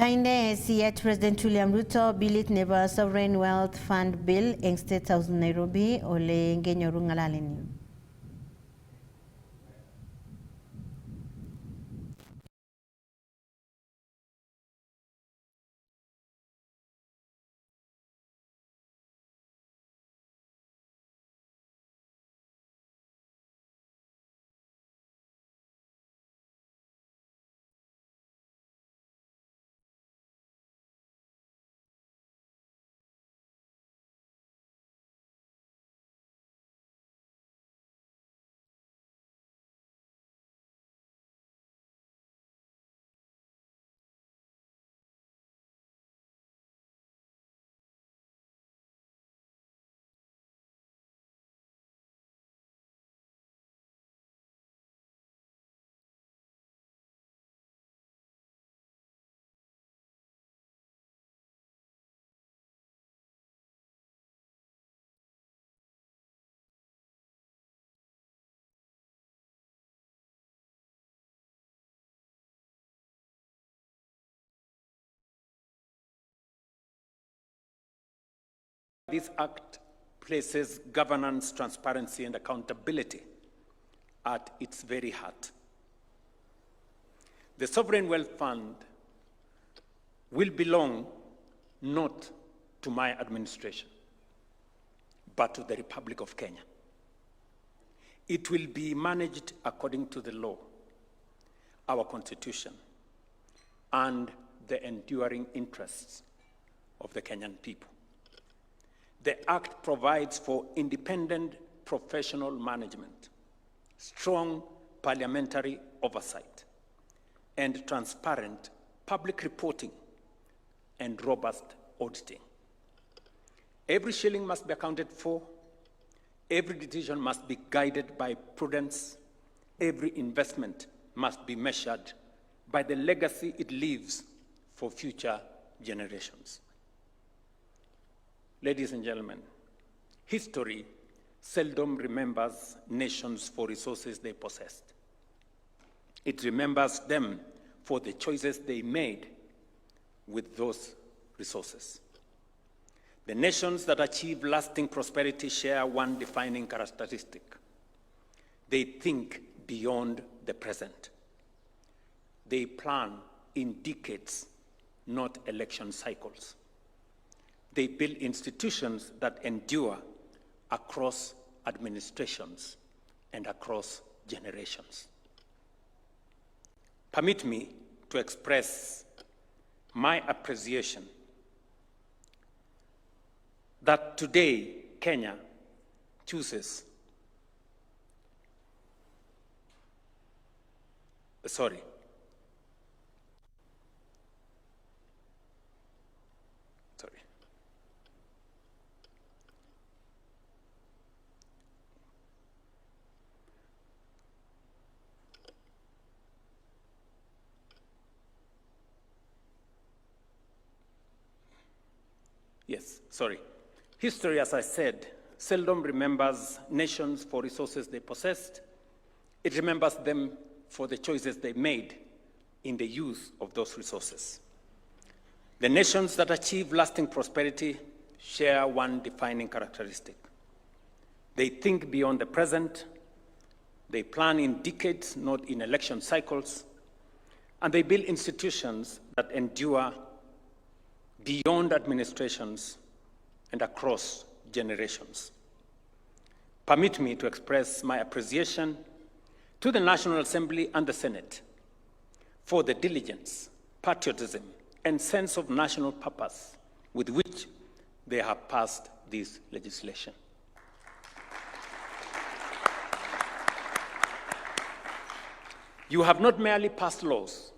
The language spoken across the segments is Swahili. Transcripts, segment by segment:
Kainde CH President William Ruto bilit nebo Sovereign Wealth Fund Bill in State House Nairobi ole ngenyoru ngalaleni. This Act places governance, transparency, and accountability at its very heart. The Sovereign Wealth Fund will belong not to my administration, but to the Republic of Kenya. It will be managed according to the law, our Constitution, and the enduring interests of the Kenyan people. The Act provides for independent professional management, strong parliamentary oversight, and transparent public reporting and robust auditing. Every shilling must be accounted for. Every decision must be guided by prudence. Every investment must be measured by the legacy it leaves for future generations. Ladies and gentlemen, history seldom remembers nations for resources they possessed. It remembers them for the choices they made with those resources. The nations that achieve lasting prosperity share one defining characteristic. They think beyond the present. They plan in decades, not election cycles. They build institutions that endure across administrations and across generations. Permit me to express my appreciation that today Kenya chooses, History, as I said, seldom remembers nations for resources they possessed. It remembers them for the choices they made in the use of those resources. The nations that achieve lasting prosperity share one defining characteristic. They think beyond the present, they plan in decades, not in election cycles, and they build institutions that endure beyond administrations and across generations. Permit me to express my appreciation to the National Assembly and the Senate for the diligence, patriotism, and sense of national purpose with which they have passed this legislation. You have not merely passed laws,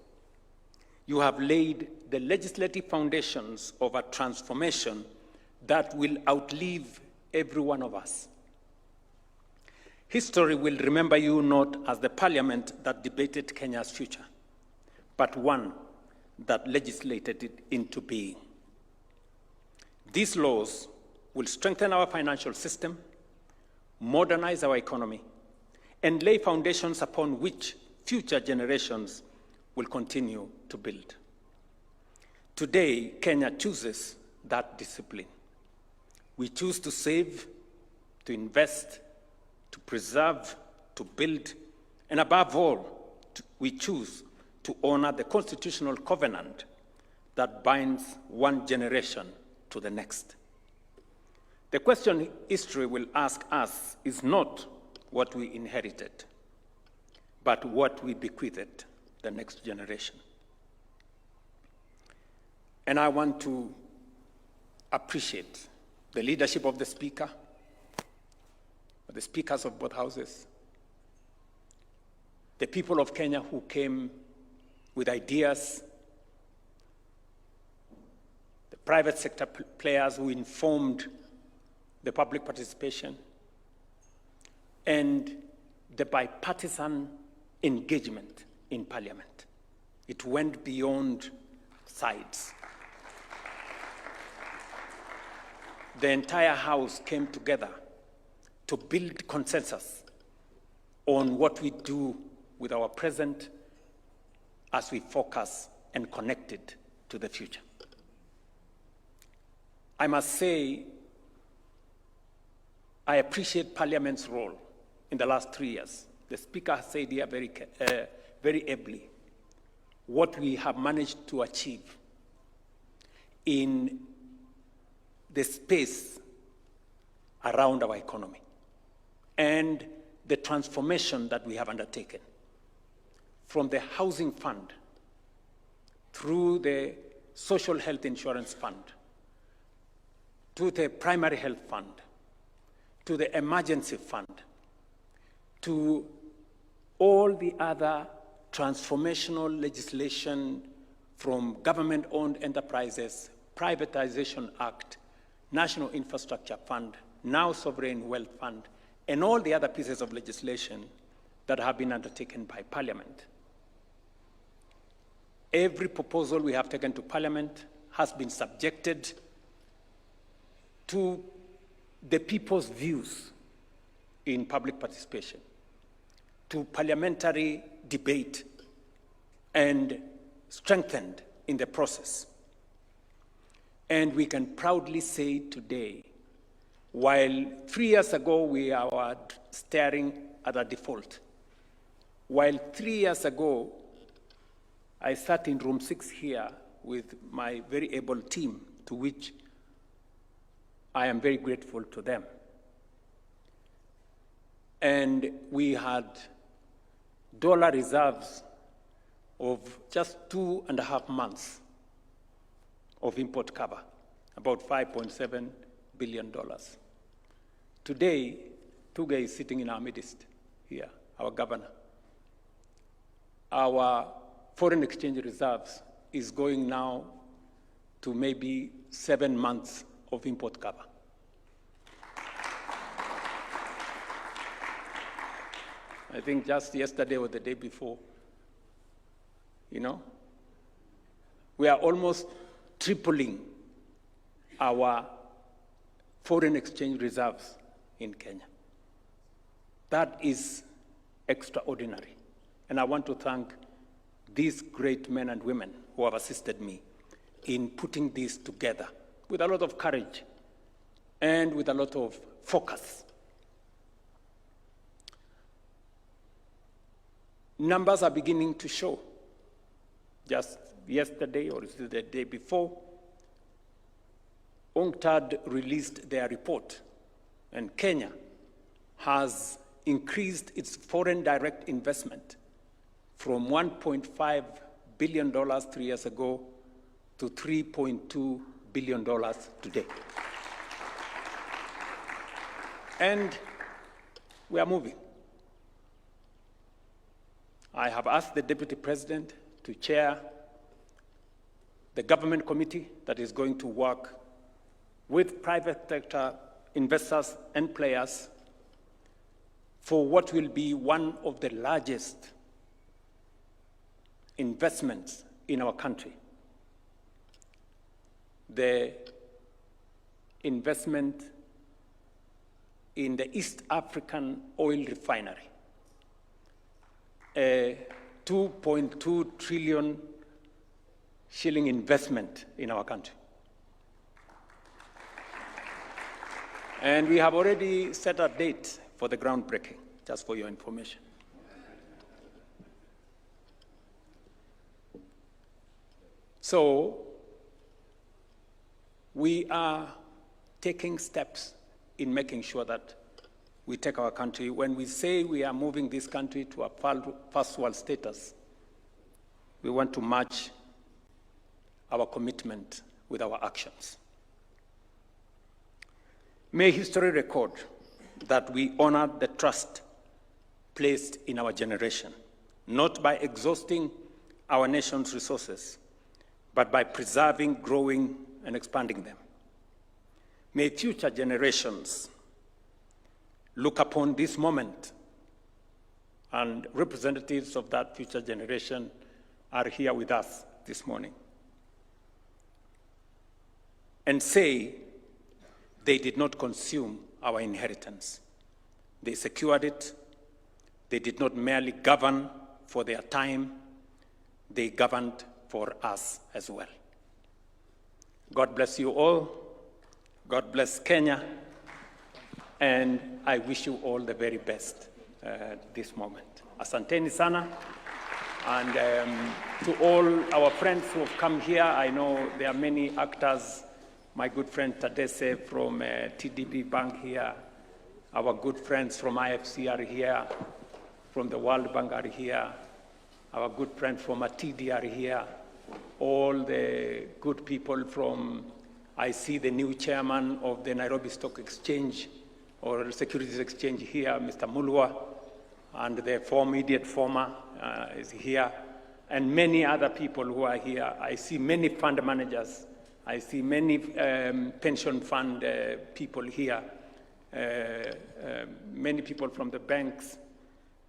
you have laid the legislative foundations of a transformation that will outlive every one of us. History will remember you not as the parliament that debated Kenya's future, but one that legislated it into being. These laws will strengthen our financial system, modernize our economy, and lay foundations upon which future generations will continue to build. Today, Kenya chooses that discipline. We choose to save, to invest, to preserve, to build, and above all, we choose to honor the constitutional covenant that binds one generation to the next. The question history will ask us is not what we inherited, but what we bequeathed the next generation. And I want to appreciate the leadership of the Speaker, the speakers of both houses, the people of Kenya who came with ideas, the private sector players who informed the public participation, and the bipartisan engagement in Parliament. It went beyond sides. The entire House came together to build consensus on what we do with our present as we focus and connect it to the future. I must say, I appreciate Parliament's role in the last 3 years. The Speaker has said here very ably what we have managed to achieve in the space around our economy and the transformation that we have undertaken from the housing fund through the social health insurance fund to the primary health fund to the emergency fund to all the other transformational legislation from government-owned enterprises, Privatization Act, National Infrastructure Fund, now Sovereign Wealth Fund, and all the other pieces of legislation that have been undertaken by Parliament. Every proposal we have taken to Parliament has been subjected to the people's views in public participation, to parliamentary debate, and strengthened in the process. And we can proudly say today, while 3 years ago we were staring at a default, while 3 years ago I sat in room 6 here with my very able team, to which I am very grateful to them. And we had dollar reserves of just 2.5 months of import cover, about $5.7 billion. Today, Tuga is sitting in our midst here, our governor. Our foreign exchange reserves is going now to maybe 7 months of import cover. I think just yesterday or the day before, we are almost tripling our foreign exchange reserves in Kenya. That is extraordinary. And I want to thank these great men and women who have assisted me in putting this together with a lot of courage and with a lot of focus. Numbers are beginning to show. Just yesterday, or is it the day before, UNCTAD released their report, and Kenya has increased its foreign direct investment from $1.5 billion 3 years ago to $3.2 billion today. And we are moving. I have asked the Deputy President to chair the government committee that is going to work with private sector investors and players for what will be one of the largest investments in our country. The investment in the East African oil refinery, a $2.2 trillion shilling investment in our country. And we have already set a date for the groundbreaking, just for your information. So, we are taking steps in making sure that we take our country. When we say we are moving this country to a first world status, we want to match our commitment with our actions. May history record that we honor the trust placed in our generation, not by exhausting our nation's resources, but by preserving, growing, and expanding them. May future generations look upon this moment, and representatives of that future generation are here with us this morning, and say they did not consume our inheritance. They secured it. They did not merely govern for their time, they governed for us as well. God bless you all. God bless Kenya. And I wish you all the very best this moment. Asanteni sana. And to all our friends who have come here, I know there are many actors. My good friend Tadese from TDB Bank here. Our good friends from IFC are here. From the World Bank are here. Our good friends from ATD are here. All the good people from, I see the new chairman of the Nairobi Stock Exchange or Securities Exchange here, Mr. Mulwa, and the immediate former is here, and many other people who are here. I see many fund managers. I see many pension fund people here, many people from the banks.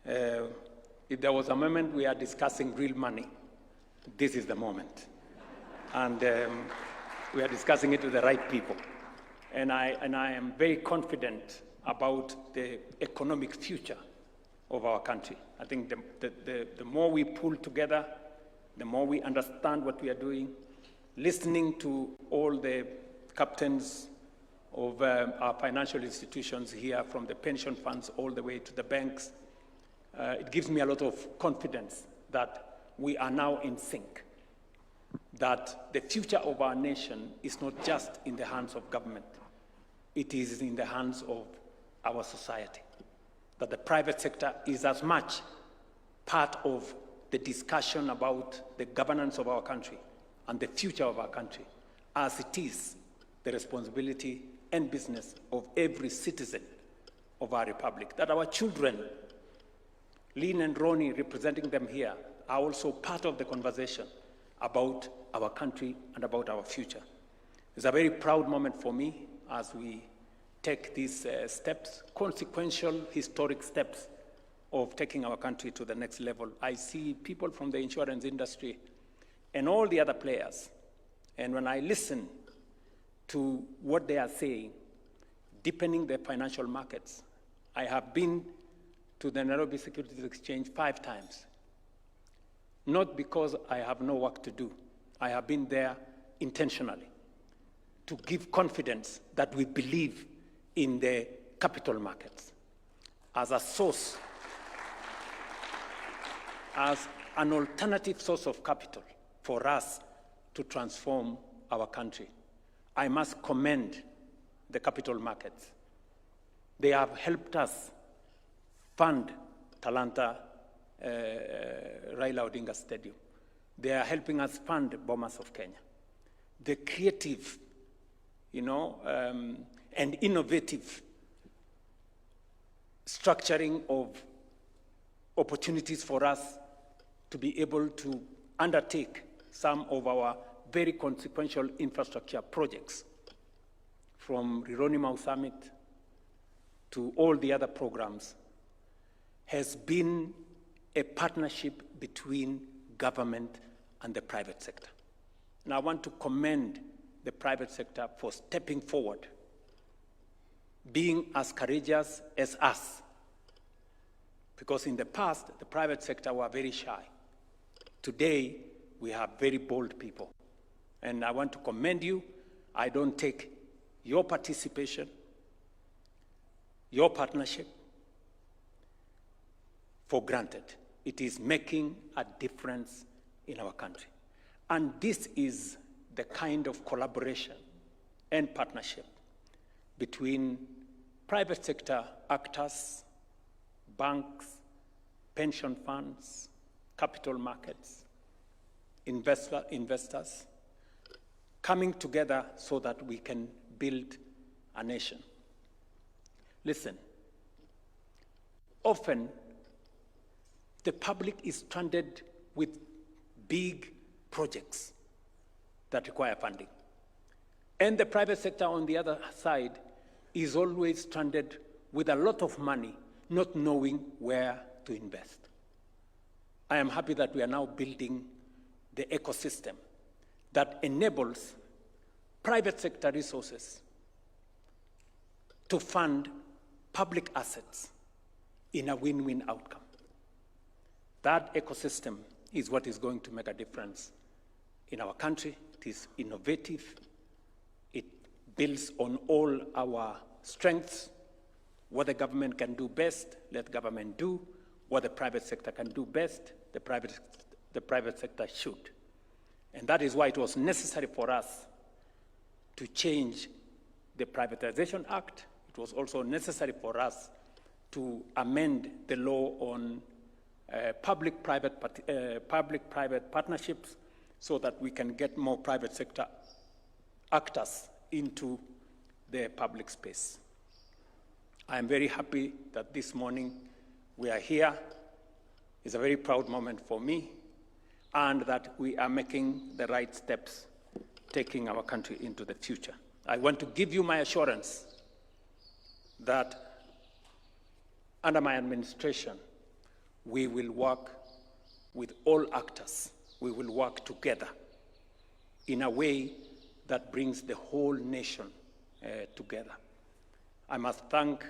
If there was a moment we are discussing real money, this is the moment. And we are discussing it with the right people. And I am very confident about the economic future of our country. I think the more we pull together, the more we understand what we are doing, listening to all the captains of our financial institutions here, from the pension funds all the way to the banks, it gives me a lot of confidence that we are now in sync, that the future of our nation is not just in the hands of government, it is in the hands of our society, that the private sector is as much part of the discussion about the governance of our country and the future of our country as it is the responsibility and business of every citizen of our republic, that our children, Lynn and Ronnie, representing them here, are also part of the conversation about our country and about our future. It's a very proud moment for me as we take these steps, consequential, historic steps of taking our country to the next level. I see people from the insurance industry and all the other players, and when I listen to what they are saying, deepening the financial markets, I have been to the Nairobi Securities Exchange 5 times. Not because I have no work to do. I have been there intentionally to give confidence that we believe in the capital markets as a source, as an alternative source of capital for us to transform our country. I must commend the capital markets. They have helped us fund Talanta Raila Odinga Stadium. They are helping us fund Bomas of Kenya. The creative, and innovative structuring of opportunities for us to be able to undertake some of our very consequential infrastructure projects, from Rironi Mau Summit to all the other programs, has been a partnership between government and the private sector. And I want to commend the private sector for stepping forward, being as courageous as us. Because in the past, the private sector were very shy. Today, we have very bold people. And I want to commend you. I don't take your participation, your partnership for granted. It is making a difference in our country. And this is the kind of collaboration and partnership between private sector actors, banks, pension funds, capital markets, investors, coming together so that we can build a nation. Listen, often the public is stranded with big projects that require funding. And the private sector on the other side is always stranded with a lot of money, not knowing where to invest. I am happy that we are now building the ecosystem that enables private sector resources to fund public assets in a win-win outcome. That ecosystem is what is going to make a difference in our country. It is innovative. It builds on all our strengths. What the government can do best, let government do. What the private sector can do best, the private sector should. And that is why it was necessary for us to change the Privatization Act. It was also necessary for us to amend the law on public-private partnerships so that we can get more private sector actors into the public space. I am very happy that this morning we are here. It's a very proud moment for me, and that we are making the right steps, taking our country into the future. I want to give you my assurance that under my administration, we will work with all actors. We will work together in a way that brings the whole nation together. I must thank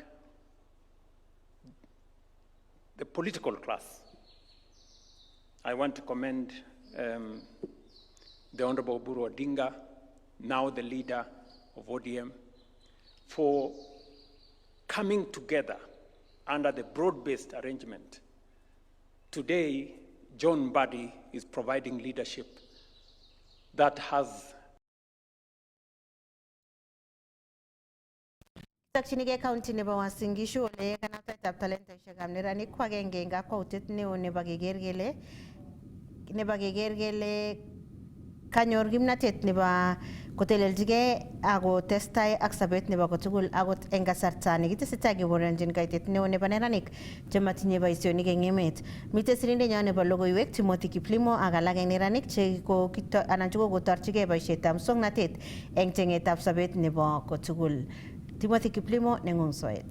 the political class. I want to commend the Honorable Buru Odinga, now the leader of ODM, for coming together under the broad-based arrangement. Today, John Mbadi is providing leadership that has Takchinige county nebo Uasin Gishu ole kanaptaitab talentaisiekab neranik ko agenge eng kakwautiet neo nebo keker kele kanyor kimnatet nebo koteleljigei ako testai ak sabet nebo kotugul akot eng kasarta nekitesetai keboronjin kaitet neo nebo neranik chematinye boisionik eng emet. Mitei sirindenyo nebo logoiwek Timothy Kiplimo ak alak eng neranik chekokotorchigei boisietab muswoknatet eng chengetab sabet nebo kotugul. Timothy Kiplimo neng'ung soet.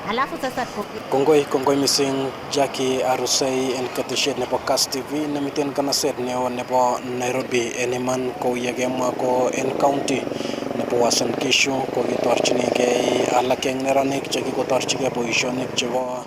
Alafu sasa Kongoi missing Jackie Arusei en ketesiet nebo KASS TV nemiten kanaset neo nebo Nairobi en iman kou yekemwa ko en county nebo Uasin Gishu kokitorchinigei alak eng neranik chekikotorchigei boisionik chebo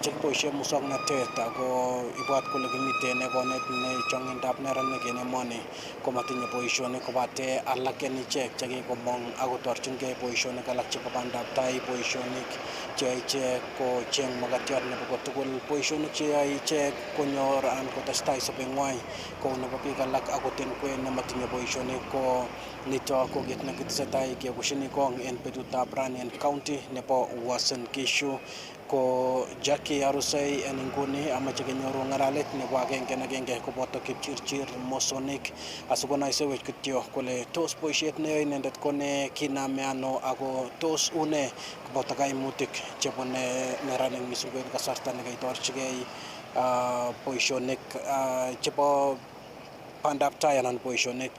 chekiboisien muswoknatet ako ibwat kole kimiten ekonet nechongindab neranik en emoni komatinye boisionik kobate alak en ichek chekikomong akotorchingei boisionik alak chebo bandab tai, boisionik cheyoe ichek kocheng makatiat nebo kotugul, boisionik cheyoe ichek konyor anan kotestai sobeng'wai kou nebo biik alak akot en kwen nematinye boisionik. Ko nito ko kit nekitesetai kebushini kong en betutab rani en county nebo Uasin Gishu. Ko Jackie Arusei en inguni amache kenyoru ng'alalet nebo agenge koboto Kipchirchir Mosonik asikonaisewech kityo kole tos boisiet neyoe inendet ko ne kiname ano ako tos une koboto kaimutik chebune neranik mising ko en kasarta nekaitorchigei boisionik chebo bandab tai anan boisionik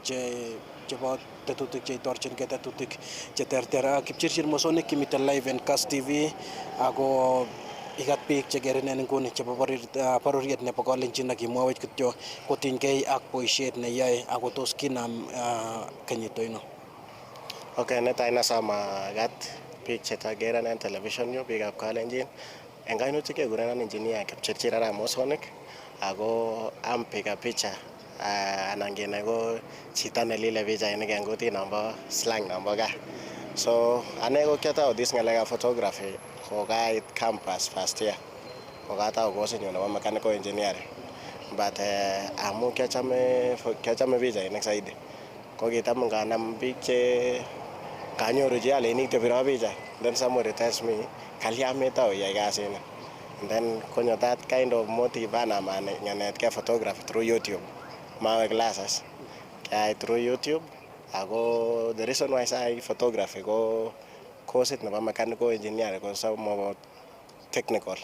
chebo tetutik cheitorchingei tetutik cheterter. Kipchirchir Mosonik kimiten live en KASS TV ako ikat biik chekerin en inguni chebo bororiet nebo Kalenjin akimwawech kityo kotinygei ak boisiet neyoe ako tos kinam kenyit oino. Okay, netai nasamakat biik chetakeran en television yu biikab Kalenjin En kainutik kekurenon engineer Kipchirchir Arap Mosonic ako ampiga picha anan kenai ko chito nelile pichainik en kutit nombo slang nombo gaa. So ane ko kiatau this ngalekab photography ko kait campus first year. Ko katau course nyu nebo mechanical engineering. But amu kiachame pichainik zaidi. Ko kitam nganam biik che kanyoru chi alenik tebiro picha. Then somebody tells me kalya metau iyai kasini. And then konyo that kind of motive anaman nganetkei photography through YouTube. Mawe classes. Kayai through YouTube. Ako the reason why I photography ko course nebo mechanical engineering ko some more technical.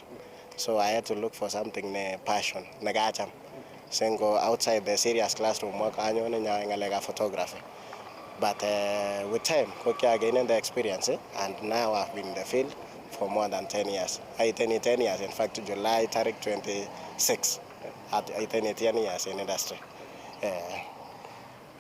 So I had to look for something ne passion, ne kacham. Sengo outside the serious classroom work anyone nya ngaleka photography. But with time, I gained the experience, and now I've been in the field for more than 10 years. I 10 years, in fact, July 26, I 10 years in industry.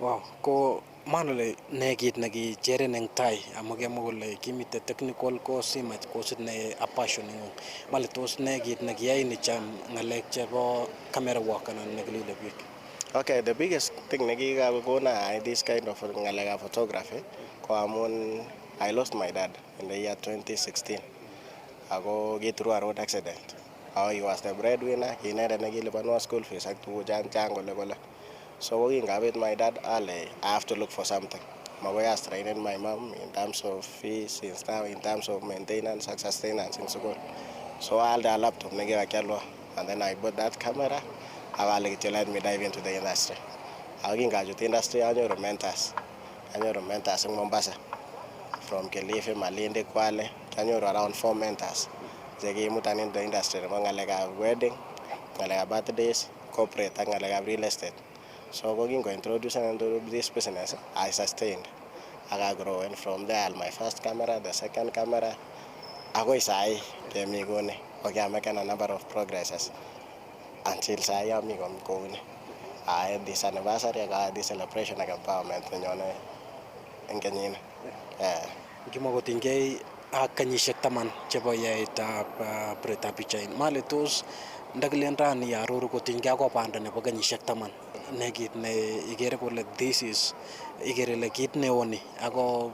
Wow, ko manole nekit naki jeren eng tai amage mogole kimite technical course imach course ne a passion ngung male tos nekit naki yai ni cham ngalek chebo camera work anan neglile bik. Okay, the biggest thing nagigagona this kind of ngaleka photography ko amun I lost my dad in the year 2016. Ako gi through a road accident. He was the breadwinner, kinere negilipanwa school fees ak tugu chang kole. So when I with my dad early, I have to look for something. My way has trained my mom in terms of fees, in terms of maintenance and sustenance in school. So I had a laptop, and then I bought that camera. I will let me dive into the industry. I will engage with the industry. I know mentors in Mombasa, from Kilifi, Malindi, Kwale. I know around 4 mentors. They gave me in the industry. Like wedding, like birthdays, corporate, and like real estate. So going to introduce and do this business, I sustained. I grow, and from there, my first camera, the second camera, I go inside, get me going. Okay, I'm making a number of progresses until I am going. I had this anniversary, I had this celebration of empowerment in Kenya. Gimogotingei akanyishek taman chebo yaetab pretab pichain. Male tos ndaklen rani aroru kotingei ako panda nebo kenyishek taman. Nekit ne igere kole this is igere le kit neoni ako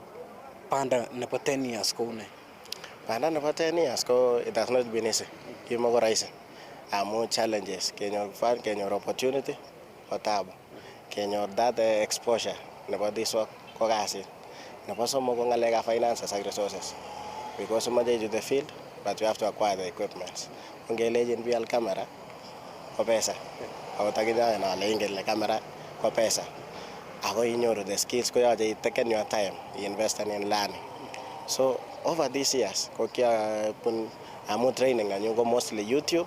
panda nebo 10 years ko une. Panda nebo 10 years ko it has not been easy. Kimoko rahisi. Amu challenges, kenyor fun, kenyor opportunity, kotabu. Kenyor that exposure nebo this work ko kasit. Nebo somo ko ngalekab finances and resources. Because umaje to the field, but you have to acquire the equipment. Ungelejen bial camera ko pesa. Ako takijana na lengen le camera ko pesa. Ako inyoru the skills ko yaje taken your time, invest in learning. So over these years, ko kia pun amu training anyo ko mostly YouTube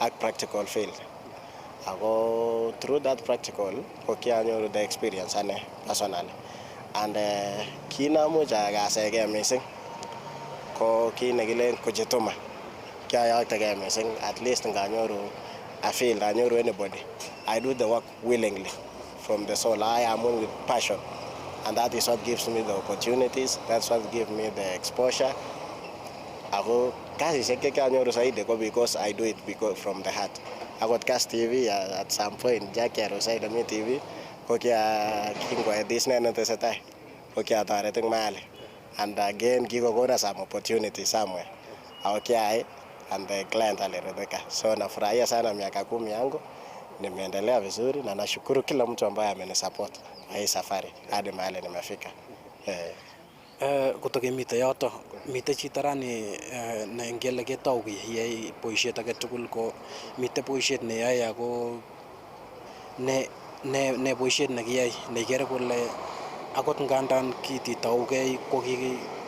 ak practical field. Ako through that practical, ko kia anyoru the experience ane personally. And kina muja gasege missing ko kina gilen kujituma. Kia yaktage missing at least nganyoru I feel I know anybody. I do the work willingly from the soul. I am one with passion, and that is what gives me the opportunities. That's what gives me the exposure. Ako kasi seke kanyoru saidi ko because I do it from the heart. I got KASS TV at some point. Jackie Arosai me TV. Ko kia kingo this na natesatai. Ko kia tareting mahali. And again gigo gona some opportunity somewhere. Ako kia and the client aliridhika. So nafurahia sana miaka 10 yangu, nimeendelea vizuri na nashukuru kila mtu ambaye amenisupport hii safari hadi mahali nimefika. Kutoke mite yoto mite chito rani ne ngele ketau yai boisiet age tugul ko mite boisiet ne yae ako ne boisiet ne kiyai ne kere kole akot ngandan kititaugei ko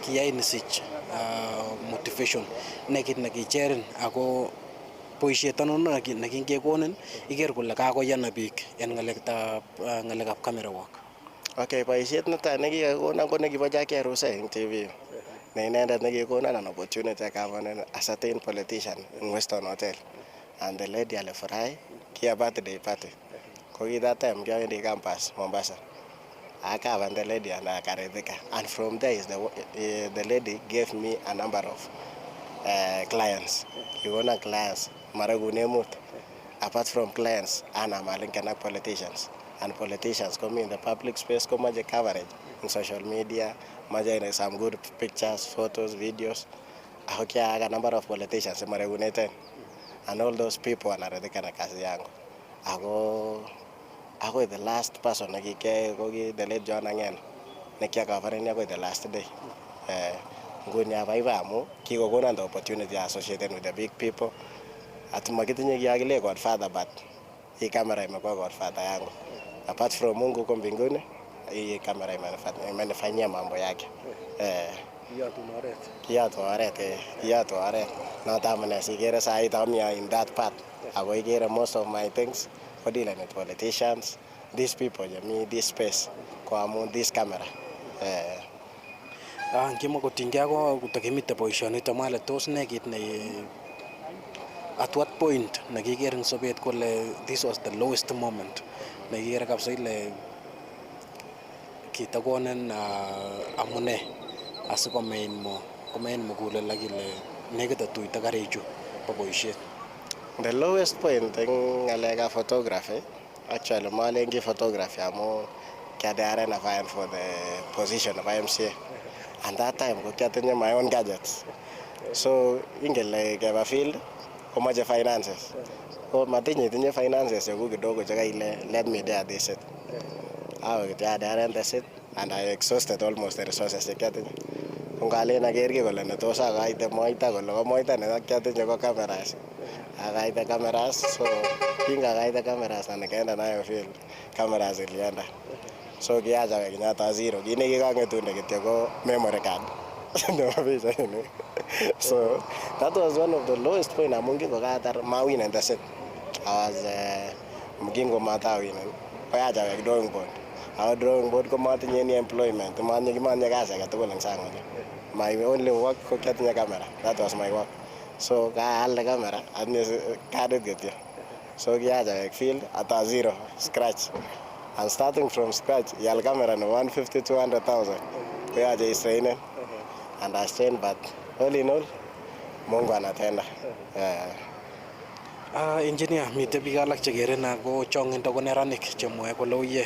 kiyai nisich motivation nekit nekicherin ako boisiet anon nekingekonin iker kole kakoyana biik en ngalekab camera work. Okay, boisiet netai nekikakona ko nekibo Jackie Arusai en TV. Ne inendet nekikona an opportunity akabonen a certain politician in Western Hotel. And the lady alifurahi kia birthday party. Ko that time kiawendi campus Mombasa. And the lady and akaridhika. And from there is the lady gave me a number of clients. Kikona clients maragune mut. Apart from clients, ana malinken ak politicians. And politicians come in the public space, come maje coverage in social media, maje some good pictures, photos, videos. Ako kaya a number of politicians maragune ten. And all those people anaridhika na kazi yangu. Ako the last person nakike kogi the late John Angen. Nekia covering ako the last day. Nguni abaiba amu kikokona the opportunity associated with the big people. At makitinye kiakile godfather, but hii kamera imekuwa godfather yangu. Apart from Mungu kwa mbinguni, hii kamera imenifanyia mambo yake. Kiatu oret. Natamane sigere saa itamia in that part. Ako igere most of my things for dealing with politicians, these people, this space, kwa amu this camera. Ngimo kotingia ko kutakimite boisionito male tos ne kit ne at what point nakiker eng sobet kole this was the lowest moment nakiker kabisa ile kitakonen amune asikomein mo kule lakile nekita tuita karichu po boisiet. The lowest point eng ngaleka photography, actually malengi photography amu kiadare na vying for the position of MCA. And that time ko kiatinye my own gadgets. So ingele keba field komache finances. Ko matinye finances yoku kidogo chaka ile let me there this it. Kiadare this it and I exhausted almost the resources kiatinye. Kungale na gergi kole netos akaite moita kole ko moita ne kiatinye ko cameras. Akaite cameras, so kinga akaite cameras na nikaenda nayo field cameras ilienda. So kiacha kinyata zero. Kine kikangetunde kityo ko memory card. So that was one of the lowest point amungi ko katar mawin and that's it. I was mgingo mata win. Koyacha drawing board. Our drawing board ko matinye any employment. Kimanye kasi agetugul eng sang. My only work ko kiatinye camera. That was my work. So kaalde camera and carded kityo. So kiacha field at zero scratch. And starting from scratch, yal camera no 150-200,000. We are just training, and I trained, but all in all, Mungu anatenda. Engineer, mite biik alak chekere na ko chong'indo ko neranik chemwoe kole uye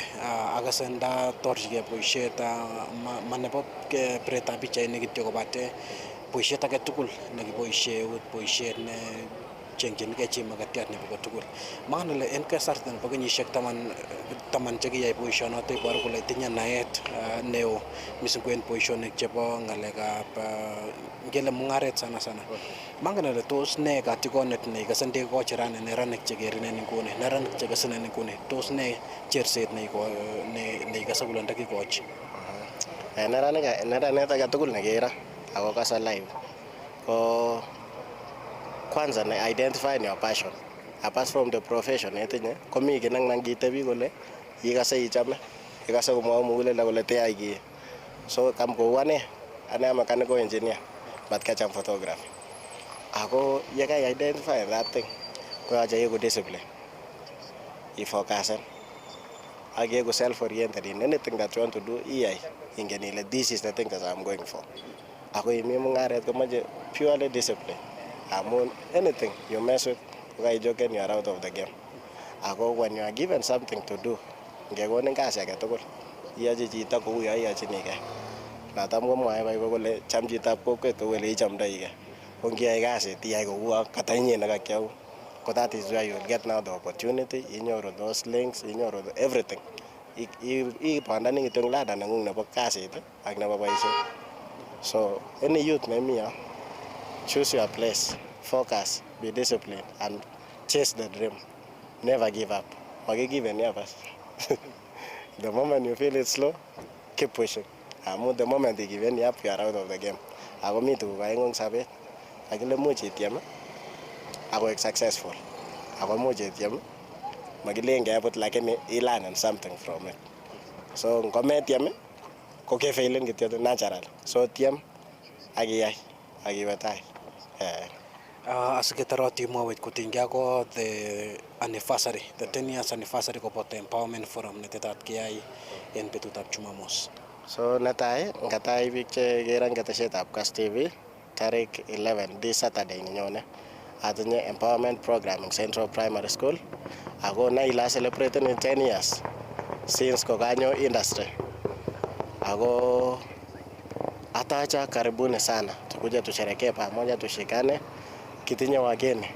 akase nda torchigei boisiet ma nebo biretab pichainik kityo kobate boisiet age tugul nekiboisie eut, boisiet ne chengchinigei chi makatiat nebo kotugul. Maana le en kasarta nebo kenyisiek taman chekiyai boisionoto iboru kole tinye naet neo mising ko en boisionik chebo ng'alekab ngele mung'aret sana. Mangen ale tos ne katikonet neikase ndekochi rani neranik chekerinen inguni, neranik chekasinen inguni, tos ne cherset neikase kole ndakikochi? Neranet age tugul nekero ako kasa live ko kwanza na identify your passion. Apart from the profession etinye komi kinang nangitebi kole ikase ichame, ikase komwau muguleldo kole teyai kiy. So kam kou ane am mechanical engineer but kacham photography. Ako yekai identify that thing koyache iku discipline, ifocusen ak iku self-oriented in anything that you want to do. Iyai ingen ile this is the thing that I'm going for. Ako imi mung'aret komache purely discipline. Amun anything you mess with, ukaijoken, you are out of the game. Ako when you are given something to do, ngekonin kasi age tugul, iyachi chito kou yo iyachinigei. Natam komwae baibo kole cham chitab kokwet kou ole ichamdoigei. Ko ngiyai kasit iyai kou katainye nekakyau. Ko that is where you will get now the opportunity, inyoru those links, inyoru everything. Ipandani kityo ladder neng'ung nebo kasit ak nebo boisiet. So any youth nemi yo, choose your place, focus, be disciplined, and chase the dream. Never give up. Give any of us. The moment you feel it slow, keep pushing. The moment you give any up, you are out of the game. Ako mi tuguk aeng'u sabet. Akile much ityem, ako successful. Ako much ityem, makile ngeaput lakini learn something from it. So ngometyem, ko kefailen kityo natural. So tyem, akiyai, akiwe tai. Asiketaroti mwawet kotinygei ako the 10 years anniversary koboto empowerment forum netetat keyai en betutab Jumamos. So netai ngatai biik chekeran ketesietab KASS TV tarik 11 this Saturday nenyone atinye empowerment program in Central Primary School ako naila celebrated in 10 years since kokanyo industry ako atacha karibuni sana tukuja tusherekee pamoja tushikane kitinye wageni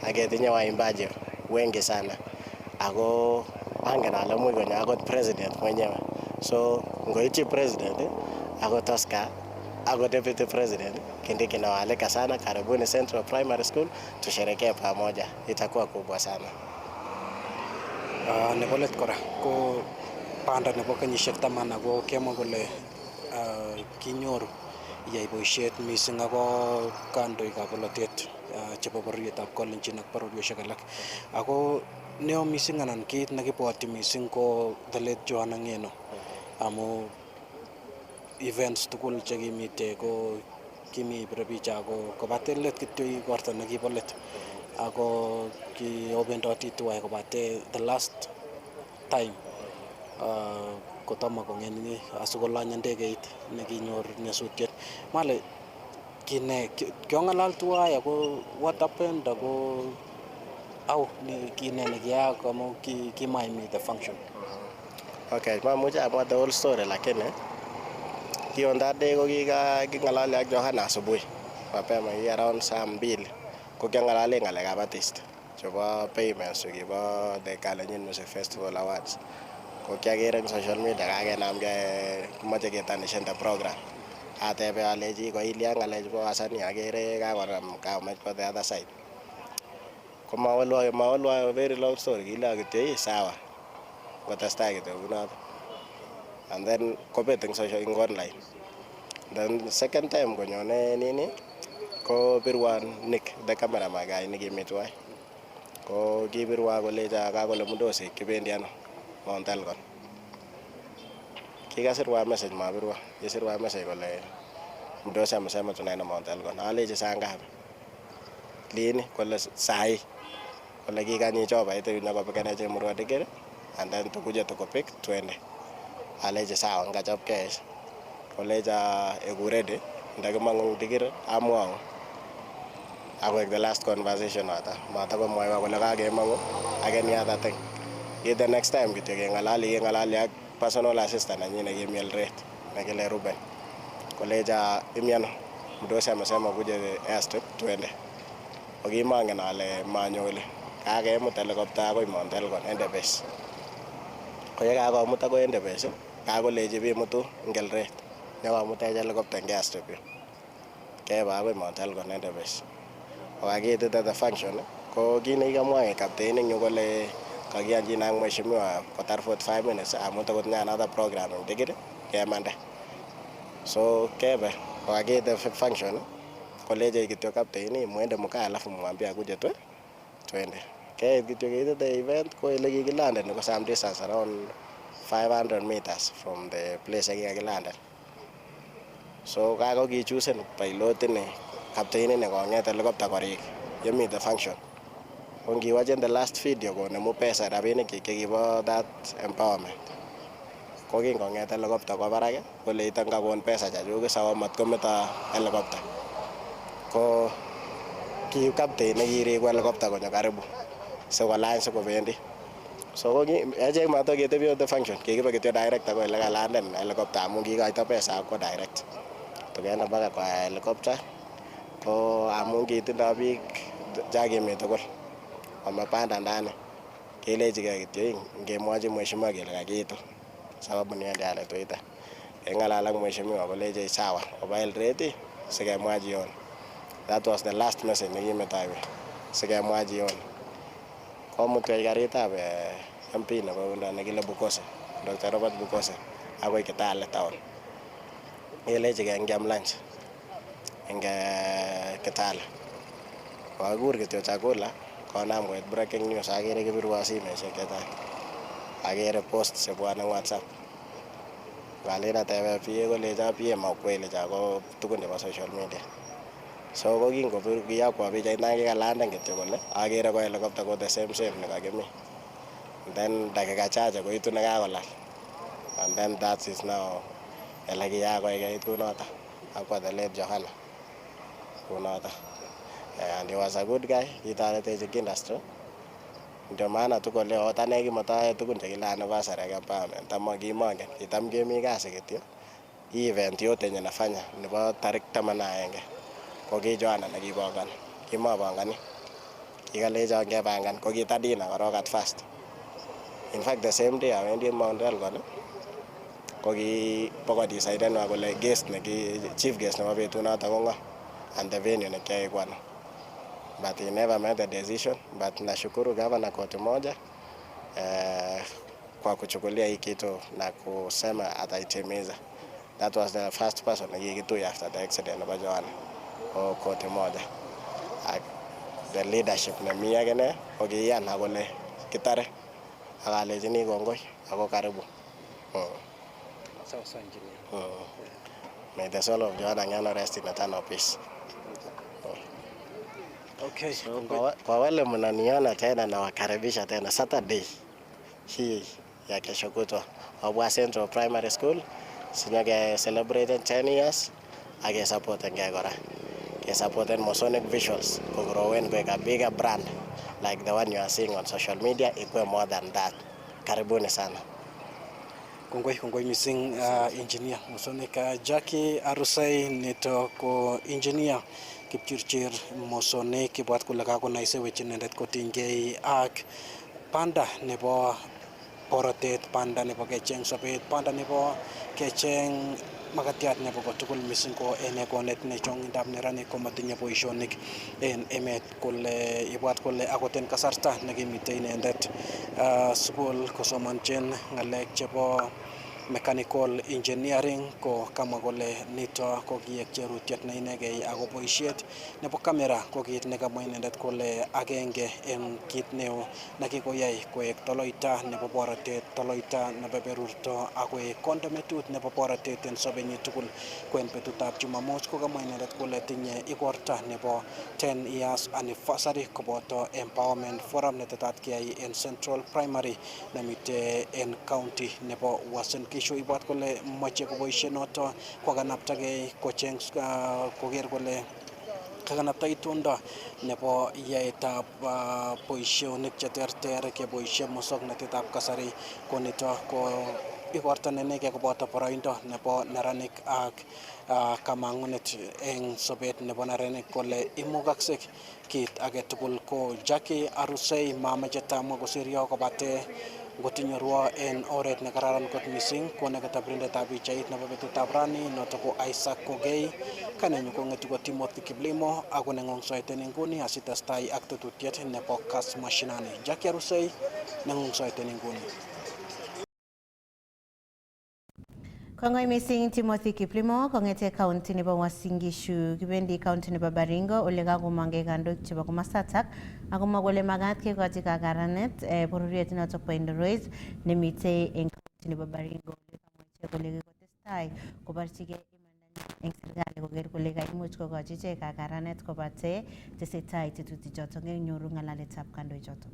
aketinye waimbaji wengi sana ako angen ale muy kwenye akot president mwenyewe so ngoichi president ako Tosca ako deputy president Kindiki nawaalika sana karibuni Central Primary School tusherekee pamoja itakuwa kubwa sana. Nebo let kora ko banda nebo kenyisiek 10 ako kemwa kole kinyoru iyai boisiet mising ako kandoikab bolotet chebo bororietab Kalenjin ak bororiosiek alak ako neo mising anan kit nekibwoti mising ko the late Joanna Ngeno amu events tugul chekimite ko kimi ibire picha ako kobate let kityo igorto nekibo let ako kiobendoti tuwai kobate the last time kotomo kong'eni asikolany ndegeit nekinyor nyasutiet male kiong'alal tuwai ako what happened ako au kine nekiyaak amu kimaimi the function. Okay, mamuche amwa the whole story lakini on that day ko king'alali ak Johanna asubuhi mapema around saa 2 ko kiang'alali ng'alekab artist chebo payments chekibo the Kalenjin Music Festival Awards ko kiakere eng social media kakenam kimoche ketanishan the program atebe alechi koilya ng'alechu bo wasanii akere kakomach kwa the other side ko mawalwa very long story kila kityo sawa kotestai kityo kunoto and then kobet eng social ing online then second time konyone nini ko birwan Nick the cameraman guy nikimi tuwai ko kibirwa kolecha kakole Mudosi kibendi ano Mount Elgon kikasirwa message mabirwa kisirwa message kole Mudosi amesema tunaenda Mount Elgon alechi saa ngapi lini kole sahi kole kikanyi chopa ite nakopikane chemurwa tikiri and then tukuje tukopik twende alechi sawa ngachopkei kolecha eku ready ndakimang'u tikiri amwau akoek the last conversation matakomwoiwa kole kakemang'u ak any other thing the next time kityo keng'alali ak personal assistant nenyi nekimi Eldoret nekile Ruben kolecha imiano Mudosi amesema kuje airstrip twende okimangen ale manyoli kakemut helicopter akoi Mount Elgon Endebess ko yekakomut akoi Endebess kakolechi bimutu eng Eldoret nyokomutech helicopter eng airstrip kebe akoi Mount Elgon Endebess kokakiitite the function ko kit nekikamwa captain eng yu kole kakianchin ak mheshimiwa kotar 45 minutes amu takotinye another program eng tikit kemande so kebe kokakiite function koleche kityo captain mwende mkaa alafu mwambie akuje twende keit kityo keitite event ko ile kikilanden ko some distance around 500 meters from the place kikakilanden so kako kichusen pilot ini captain ini kong'et helicopter korik yemite function ko ngiwachen the last video konemu pesa rabinik chekibo that empowerment ko kingong'et helicopter kwa barak kole itangakon pesa chachuk sawa matkometo helicopter ko ki captain nekiriku helicopter konyo karibu sikolany sikobendi so ko echek matoketebi the function kikibe kityo direct akoi lekalanden helicopter amu kikoito pesa akwo direct tukenda mpaka kwa helicopter ko amu kitindoi biik chakimi tugul amapanda ndani kelechigei kityo ngemwochi mheshimiwa kele kakiitu sababu niende ale tuita keng'alal ak mheshimiwa koleche sawa oba Eldoret sikemwa jioni. That was the last message nekimetaiwe sikemwa jioni komutwech karitab MP nebo unda nekile Bukose Dr. Robert Bukose akoi Kitale town kelechigei ngiam lunch eng Kitale kakur kityo chakula konam koit breaking news akere kibirwa simeshek chechang akere post chebwone WhatsApp ngalen atebe pie kolecho pie makweli chako tukun chebo social media so ko kingobir kiyakwa pichait nakikalanden kityo kole akere ko helicopter ko the same nekakimi then dakika chache koitu nekakolal and then that is now ele kiyak koikeit kunoto akwa the late Johanna kunoto. And he was a good guy, kitoretech industry. Ndio maana tuko leo, ot ane kimatayoe tugun chekile anniversary empowerment, ama kimongen, kitam kemi kasi kityo. Hii event yote yenye nafanya nebo tarik 11 ko ki Joanna nekipongoni, kimopongoni, kikalechon kepangan, ko kitadina korok at first. In fact the same day awendi Mount Elgon ko kipokodecidenwa kole guest chief guest nebo betunoto ko ng'o and the venue nekiyoe kwano. But he never made the decision, but nashukuru governor koti moja kwa kuchukulia hii kitu na kusema ataitimiza. That was the first person nekikituya after the accident nebo Joanna ko koti moja. The leadership nemi akine ko kiyan akole kitare akalechini kongoi ako karibu. Sawa engineer. May the soul of Joanna Ng'eno rest in eternal peace. Okay. So, kwa wale mnaniona tena nawakaribisha tena Saturday hii ya kesho kutwa Wabwa Central Primary School sinyake celebrated 10 years ake supporten ke kora ke supporten Masonic Visuals ko growen koek a bigger brand like the one you are seeing on social media, ikuwe more than that. Karibuni sana. Kongoi missing engineer Masonic Jackie Arusai nito ko engineer Kipchirchir Masonic kibwat kole kakonaisewech inendet kotinygei ak panda nebo borotet, panda nebo kecheng sobet, panda nebo kecheng makatiat nebo kotugul missing ko en ekonet ne chongindab neranik komatinye boisionik en emet, kole ibwat kole akot en kasarta nekimite inendet sukul kosomonjin ng'alek chebo mechanical engineering ko kamwa kole nito ko kiek cherutiet ne inegei ako boisiet nebo kamera ko kit nekamwa inendet kole agenge en kit neo nekikoyai koek toloita nebo borotet, toloita nebo berurto ak koek kondometut nebo borotet en sobenyi tugul. Ko en betutab Jumamos ko kamwa inendet kole tinye igorta nebo 10 years anniversary koboto empowerment forum netetat keyai en Central Primary nemite en county nebo Uasin Gishu. Ibwat kole moche koboisien noto kokanaptagei kocheng koker kole kakanapta itondo nebo yaetab boisionik cheterter keboisie musoknotetab kasari. Ko nito ko igorta nenege koboto boroindo nebo neranik ak kamang'unet eng sobet nebo neranik kole imukakse kit agetugul. Ko Jackie Arusei mamache tamwa kosiryo kobate ngotinyorwo en oret nekararan kot missing ko nekatabirindetab pichait nebo betutab rani noto ko Isaac Kogei, kanenyu kong'etu ko Timothy Kiblimo ako neng'ungsoet en inguni asitestai ak tetutiet nebo KASS Mashinani. Jackie Arusei neng'ungsoet en inguni. Kongoi missing Timothy Kiplimo kong'ete county nebo Uasin Gishu kibendi county nebo Baringo ole kakomongei kandoik chebo komasatak akomwa kole makat kekochi kakaranet bororiet notok bo Indorois nemitei eng county nebo Baringo ole kamwa ichek kole kikotestai kobarchigei imandanyi eng serikali koker kole kaimuch kokochi ichek kakaranet kobate tesetai tetutik chotok eng nyoru ng'alaletab kandoik chotok.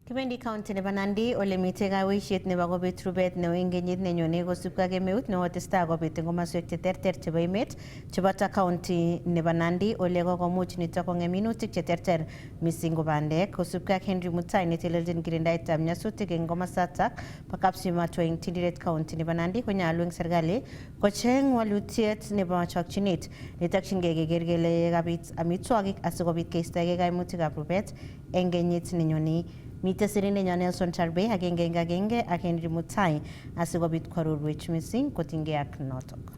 Kibendi county nebo Nandi ole mitei kaweishet nebo kobit rubet neo eng kenyit nenyone kosubkei ak kemeut nekotestai kobit eng komoswek cheterter chebo emet cheboto county nebo Nandi ole kokomuch nito kong'em minutik cheterter mising ko bandek kosubkei ak Henry Mutai netelelchin kirindaetab nyasutik eng komosatak bo kapsimatwo eng Tinderet county nebo Nandi konyalu eng serikali kocheng walutiet nebo chokchinet netokchingei keker kele kabit amitwogik asikobit keistoegei kaimutikab rubet eng kenyit nenyone. Mitei sirindenyo Nelson Charbey agenge eng agenge ak Henry Mutai asikobit kwarorwech mising kotinygei ak notok.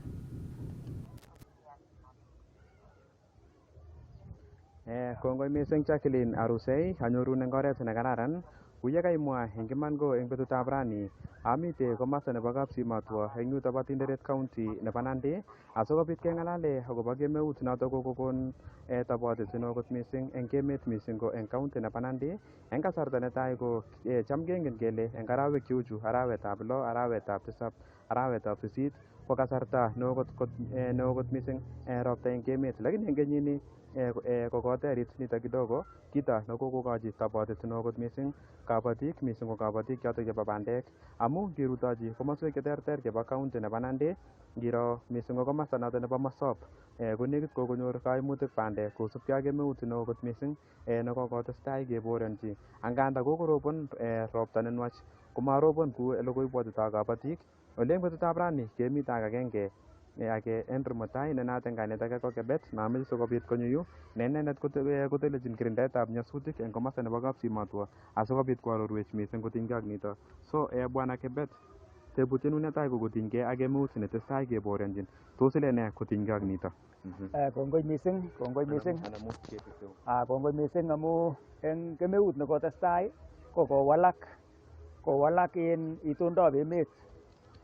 Kongoi mising Jacqueline Arusei, anyorun eng oret ne kararan. Kou ye kaimwa eng iman ko eng betutab rani amite komosta nebo kapsimatwo eng yuto bo Tinderet county nebo Nandi asikobit keng'alale akobo kemeut noto kokokon tobotet neo kot mising eng emet mising ko eng county nebo Nandi. Eng kasarta netai ko cham kengen kele eng arawek cheuchu arawetab lo, arawetab tisab, arawetab sisit ko kasarta neo kot mising ropta eng emet, lakini eng kenyini kokoterit nito kidogo, kito nekokokochi tobotet neo kot mising kabatik mising ko kabatik choto chebo bandek amu ngirutochi komoswek cheterter chebo county nebo Nandi ngiro mising ko komosta noto nebo Mosop ko nekit kokonyor kaimutik bandek kosubkei ak kemeut neo kot mising nekokotestai keboronchi. Anganda kokorobon ropta nenwach komarobon kou ole koibwotitoi kabatik. Ole eng betutab rani kemite ak agenge ake Henry Mutai ne naat eng kainet ake ko Kebet mameche sikobit konyo yu ne inendet kotelelchin kirindaetab nyasutik eng komosta nebo kapsimatwo asikobit koarorwech mising kotinygei ak nito. So bwana Kebet, tebutienyu netai ko kotinygei ak kemeut netestai keboronjin. Tos ile ne kotinygei ak nito? Kongoi mising, kongoi mising. Kongoi mising amu eng kemeut nekotestai ko kowalak in itondab emet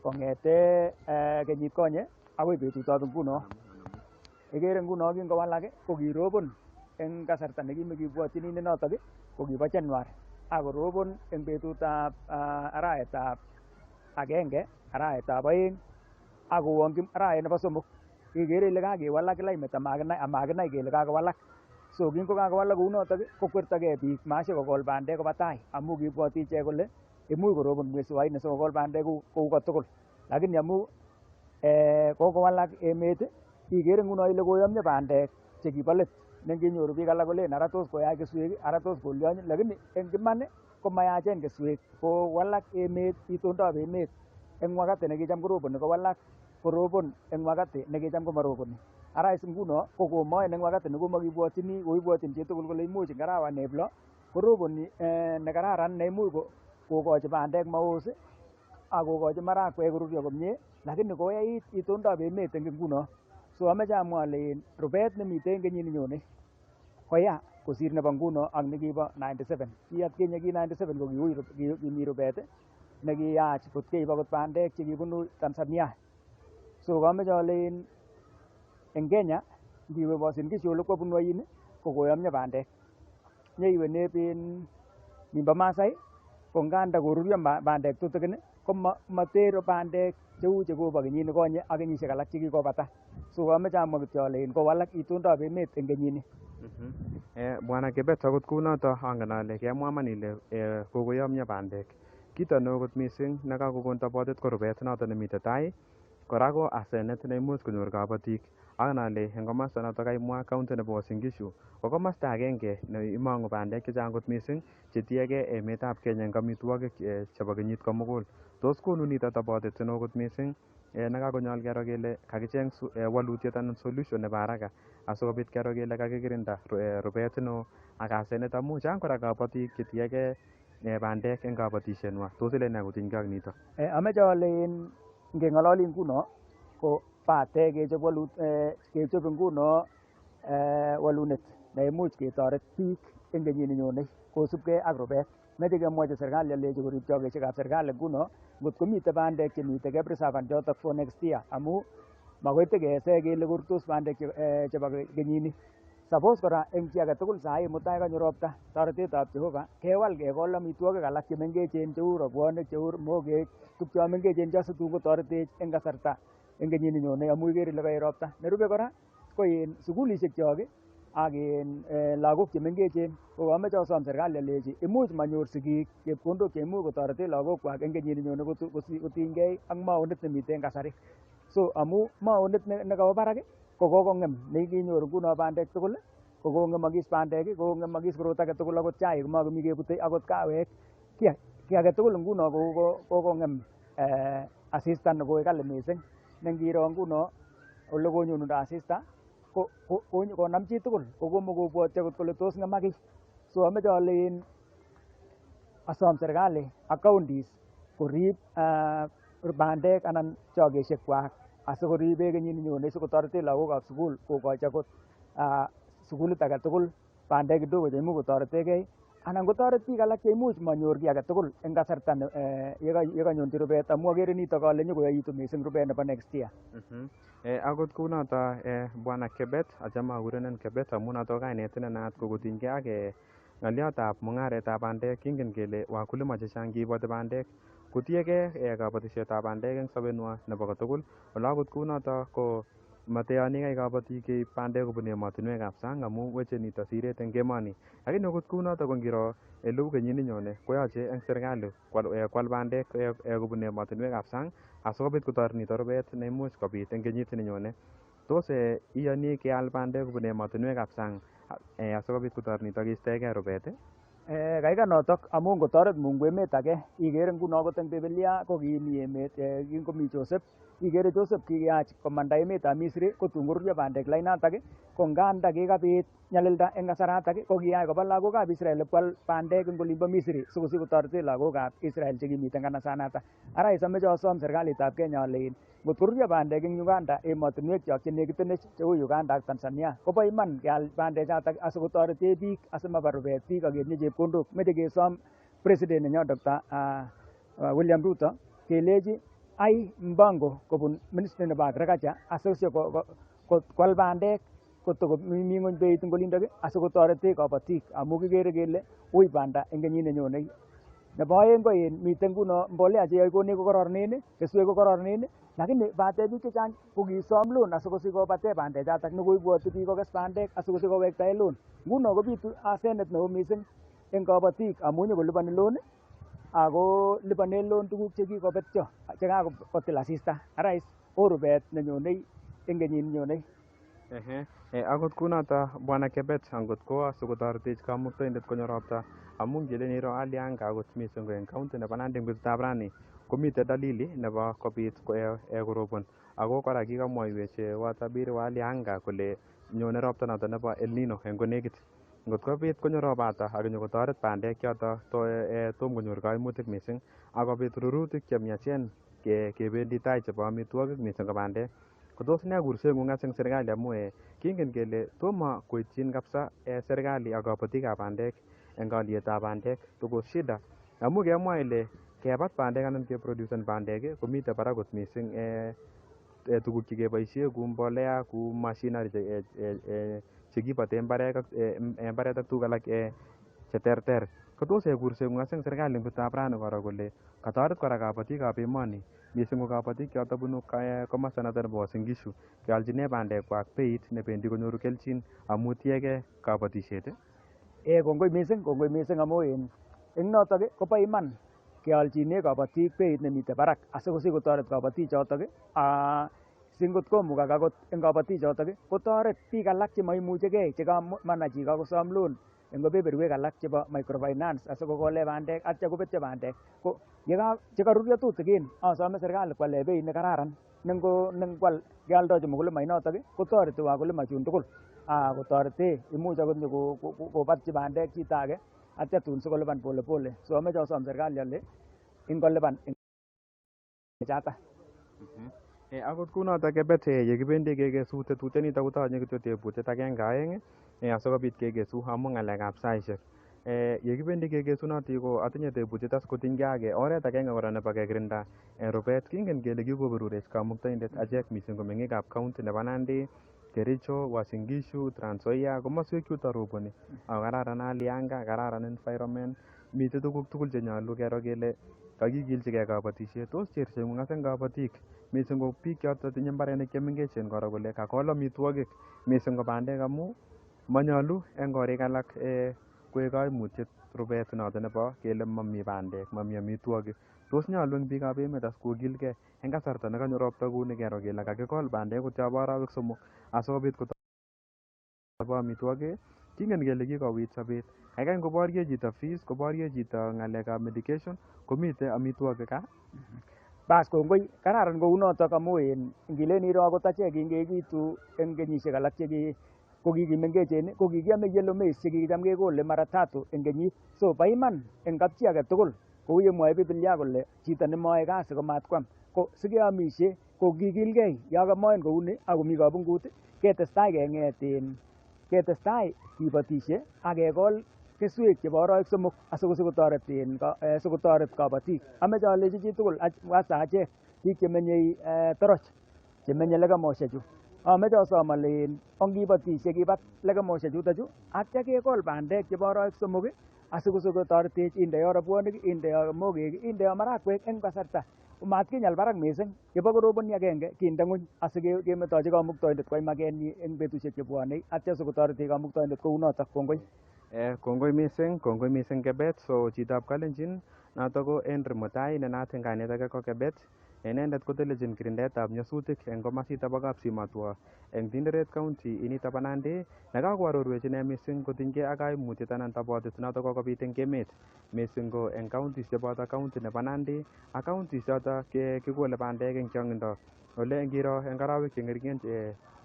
kong'ete kenyit konye akoi betutab nguno. Ikere nguno kingowalak ko kirobon eng kasarta nekimekibwotchini ne notok ko kibo January akorobon eng betutab arawetab agenge, arawetab oeng akowongchi arawet nebo somok. Ikere ile kakewalak climate amakinai kele kakowalak. So kingokakowalak kou notok kokwertogei biik machei kokol bandek koba tai amu kibwoti ichek kole imuch korobon mwezi wa nne sikokol bandek kou kotugul. Lakini amu kokowalak emet, ikere nguno ile koyomyo bandek chekibo let ne nginyoru biik alak kolen ara tos koyach keswek, ara tos kolyonyi, lakini eng iman komayachen keswek. Kowalak emet, itondab emet eng wakati nekicham koroboni kowalak korobon eng wakati nekicham komaroboni. Ara is nguno kokomoen eng wakati nekomakibwotchini, koibwotchin chitugul kole imuch eng arawaneb lo koroboni nekararan neimuch kokochi bandek maos akokochi marakwek koruryo komie, lakini koyait itondab emet eng nguno. So ameche amwa ale rubet nemitei eng kenyit nenyone koya kosir nebo nguno ak nekibo 97. Ki atkinye ki 97 ko kimi rubet nekiyach kot keib akot bandek chekibunu Tanzania. So kameche ale eng Kenya ngiwe Uasin Gishu ole kwabunu ain ko koyomyo bandek. Nyeiwe nebin nimbo Masai ko nganda koruryo bandek tutigin ko matere bandek cheu chekobo kenyit nikonye ak kenyisiek alak chekikobata. So ameche amwa kityo ale kowalak itondab emet eng kenyini. Bwana Kebet, akot kounoto angen ale kemwa man ile kokoyomyo bandek. Kito neo kot mising nekakokon tobotet ko rubet noto nemitei tai. Kora ko asenet neimuch konyor kabatik. Angen ale eng komosta noto kaimwa county nebo Uasin Gishu ko komosta agenge neimong'u bandek chechang kot mising chetiegei emetab Kenya eng amitwogik chebo kenyit komugul. Tos konu nito tobotet neo kot mising nekakonyol kero kele kakicheng walutiet anan solution nebo haraka asikobit kero kele kakikirinda rubet neo ak asenet amu chang kora kabatik chetiegei bandek eng kabatishenwa. Tos ile ne kotinygei ak nito? Ameche ale ngeng'ololi nguno ko pate kechop nguno walunet neimuch ketoret biik eng kenyit nenyone kosubkei ak rubet. Meche kemwochi serikali alechi korib chogoisiekab serikali nguno ngot komite bandek chemitei kepreservan chotok for next year amu makoi tikese kele korurtos bandek chebo kenyini. Suppose kora eng chi age tugul sai mutai kanyo ropta toretetab Jehova kewal kekol amitwogik alak chemengechen cheu robwonik, cheu mogek, tukcho mengechen cho situn kotoretech eng kasarta eng kenyit nenyone amu ikere ile kaet ropta. Nerube kora ko sukulishek chok ak lagok chemengechen ko amoche asom serikali alechi imuch manyor sigik chepkondok cheimuch kotoreten lagokwak en kenyit nenyone kotinygei ak maonet nemiten kasari. So amu maonet nekabo barak ko kokong'em nekinyoru nguno bandek tugul ko kong'emokis bandek kong'emokis korot age tugul akot chaik komakomi kebute akot kawek ki age tugul nguno kokong'em asista nekoi kali mising ne ngiro nguno ole konyonundo asista konam chi tugul ko komokobwoti akot kole tos ng'emak kiy. So amoche ale asom serikali ak counties korib bandek anan chokesiekwak asikoribe kenyit nenyone sikotoreten lagokab sukul kokochi akot sukulit age tugul bandek kidogo cheimuch kotoretegei anan kotoret biik alak cheimuch manyor kiy age tugul en kasarta yekanyonji rubet amu agere nitok ale nyokoyoitu mising rubet nebo next year. Akot kunoto Bwana Kebet, achame akurenen Kebet amu noto kainet ne naat kotinygei ak ng'oliotab mung'aretab bandek. Kingen kele wakulima chechang kiiboti bandek kotiegei kabatisietab bandek eng sobenwa nebo kotugul. Ole akot kunoto ko mateyoni kai kabatik keib bandek kobun emotinwekab sang amu weche nito siret eng emoni. Lakini akot kunoto ko ngiro eleu kenyit nenyone koyoche eng serikali kwal bandek kobun emotinwekab sang asikobit kotoret nito rubet neimuch kobit eng kenyit nenyone. Tos iyoni keal bandek kobun emotinwekab sang asikobit kotoret nito keistoegei rubet? Kaikai notok amu ngotoret Mungu emet age ikere nguno akot eng Biblia ko kimi emet kingomi Joseph ikere Joseph kikiyach komanda emetab Misri kotun koruryo bandek lainotok ko nganda kikabit nyalilda eng kasaratak ko kiyach koba lagokab Israel kwal bandek eng olimbo Misri sikosich kotoreten lagokab Israel chekimiten kanasanatak. Ara amoche asom serikalitab Kenya ale ngot koruryo bandek eng Uganda emotinwek chok chenekitenech cheu Uganda ak Tanzania kobo iman keal bandechotok asikotorete biik asimaba rubet biik aketinye chepkondok. Meche kesom president nenyo Dr. William Ruto kelechi ai mpango kobun ministry nebo agriculture asikosie kwal bandek kotokomi ng'ony beit eng olindok asikotorete kabatik amu kikere kele ui banda eng kenyit nenyone. Nebo aeng ko miten nguno mbolea cheyoe konek kokororonen, keswek kokororonen, lakini bate biik chechang ko kisom loan asikosich kobate bandechotok nekoibwoti biik kokes bandek asikosich kowektae loan. Nguno kobitu asenet neo mising eng kabatik amu nyokolipani loan ako lipane loan tuguk chekikobetyo chekakotil asista. Ara oo rubet nenyone eng kenyit nenyone. Akot kunoto Bwana Kebet angot ko sikotoretech kamuktaindet konyor ropta amu ngele niro hali anga akot mising eng county nebo Nandi eng betutab rani komite dalili nebo kobit korobon ako kora kikamwoiwech watabiri wa hali anga kole nyone ropta noto nebo El Nino eng konekit. Ngot kobit konyo robata ak nyokotoret bandek choto tom konyor kaimutik mising akobit rurutik chemiachen kebendi tai chebo amitwogik mising ko bandek. Kotos ne kurseng'ung as eng serikali amu kingen kele tomo koityin kabisa serikali ak kabatikab bandek eng alyetab bandek toko shida amu kemwa ile kebat bandek anan keproducen bandek komite barak kot mising tuguk chekeboisie kou mbolea kou mashinari chekibate mbaret ak tuguk alak cheterter. Kotos kurseng'ung as eng serikali eng betutab rani koro kole katoret kora kabatikab emoni mising ko kabatik choto bunu komosta noto nebo Uasin Gishu kealchine bandekwak beit nebendi konyoru kelchin amu tiegei kabatisiet. Kongoi mising amu eng notok kobo iman kealchine kabatik beit nemite barak asikosich kotoret kabatik chotok singot komukak akot eng kabatik chotok kotoret biik alak chemaimuchegei chekamanachi kakosom loan eng kebeberwek alak chebo microfinance asikokole bandek atya kobetyo bandek ko chekaruryo tutikin asome serikali kwale beit nekararan nengkwal kealdochi mkulima inotok kotoreti wakulima chun tugul kotorete imuch akot nyokobatchi bandek chito age atya tun sikolipan polepole. So amoche asom serikali ale ingolipan chata. Akot kunoto Kebet yekibendi kekesu tetutienito kotoche kityo tebutiet agenge aeng asikobit kekesu amu ng'alekab saisiek. Yekibendi kekesu noto ko atinye tebutiet as kotinygei ak oret agenge kora nebo kekirinda rubet. Kingen kele kikoberurech kamuktaindet achek mising ko meng'ikab county nebo Nandi, Kericho, Uasin Gishu, Trans Nzoia komoswek chuto roboni ako kararan hali anga, kararan environment, mitei tuguk tugul chenyolu kero kele kakikilchigei kabatisiet. Tos chercheng'ung as eng kabatik mising ko biik choto tinye mbarenik chemengechen koro kole kakol amitwogik mising ko bandek amu Manyolu eng korik alak koek kaimutiet rubet noto nebo kele mami bandek, mami amitwogik. Tos nyolu eng biikab emet as kokilgei eng kasarta nekanyo ropta kuni kero kele kakikol bandek kotyobo arawek 3 asikobit kotobo amitwogik. Kingen kele kikouit sobet. Kaikai ngoborye chito fees, koborye chito ng'alekab medication, komite amitwogik gaa. Bas kongoi kararan kounotok amu ngilen iro akot achek kingeekitu eng kenyisiek alak kokikimengechen ko kikiame yellow maize chekikicham kekole mara 3 eng kenyit. So bo iman eng kapchi age tugul kou yemwoe Biblia kole chito nemoyoe kasi komatkwam. Ko sikeamisie ko kikilgei yo kamoen kouni akomi kabungut ketestai kibatisie ak kekol keswek chebo arawek 3 asikotoret kabatik. Ameche alechi chitugul hasa achek biik chemenye toroch chemenye legemosiechu. Ameche asom ale ongibatishe kibat legemosiek chutokchu atya kekol bandek chebo arawek 3 asikotoretech indoi rabwonik, indoi mogek, indoi marakwek eng kasarta matkinyal barak mising. Yebo koroboni agenge kinde ng'uny asikemetochi kamuktoindet kwai makenyi eng betusiek chebwone atya sikotoretech kamuktoindet kounotok. Kongoi. Kongoi mising Kebet. So chitab Kalenjin noto ko Henry Mutai ne naat eng kainet age ko Kebet. Inendet kotelelchin kirindetab nyasutik eng komasita bo Kapsimatwo eng Tinderet County inito bo Nandi, nekakoarorwech ine mising kotinygei ak kaimutiet anan tobotet noto kokobit eng emet mising ko eng counties cheboto county nebo Nandi ak counties choto kikole bandek eng chongindo. Ole ngiro eng arawek chengeringen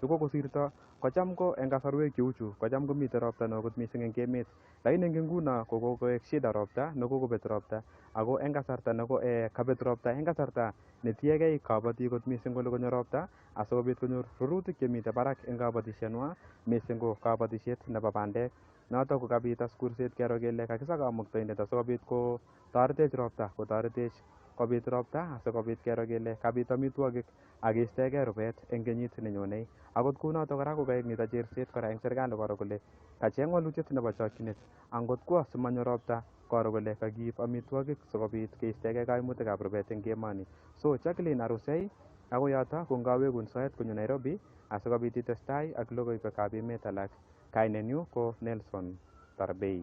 chekokosirto kocham ko eng kasarwek cheu chu kocham komite ropta neo kot mising eng emet. Lakini eng nguno ko kokoek shida ropta, nekokobet ropta ako eng kasarta kabet ropta eng kasarta netiegei kabatik kot mising kole konyor ropta asikobit konyor rurutik chemite barak eng kabatishenwa mising ko kabatisiet nebo bandek. Notok ko kabit as kurset kero kele kakisa kamuktoindet asikobit kotoretech ropta, kotoretech kobit ropta asikobit kero kele kabit amitwogik ak keistoegei rubet eng kenyit nenyonei. Akot kounotok kora kokaek nito cherset kora eng serikali koro kole kacheng walutiet nebo chokchinet angot kwa simanyo ropta koro kole kakiib amitwogik sikobit keistoegei kaimutikab rubet eng emoni. So Jacqueline Arusei akoi yoto ko ngawekun soet konyo Nairobi asikobit itestai ak logoiwekab emet alak. Kainenyu ko Nelson Tarbei.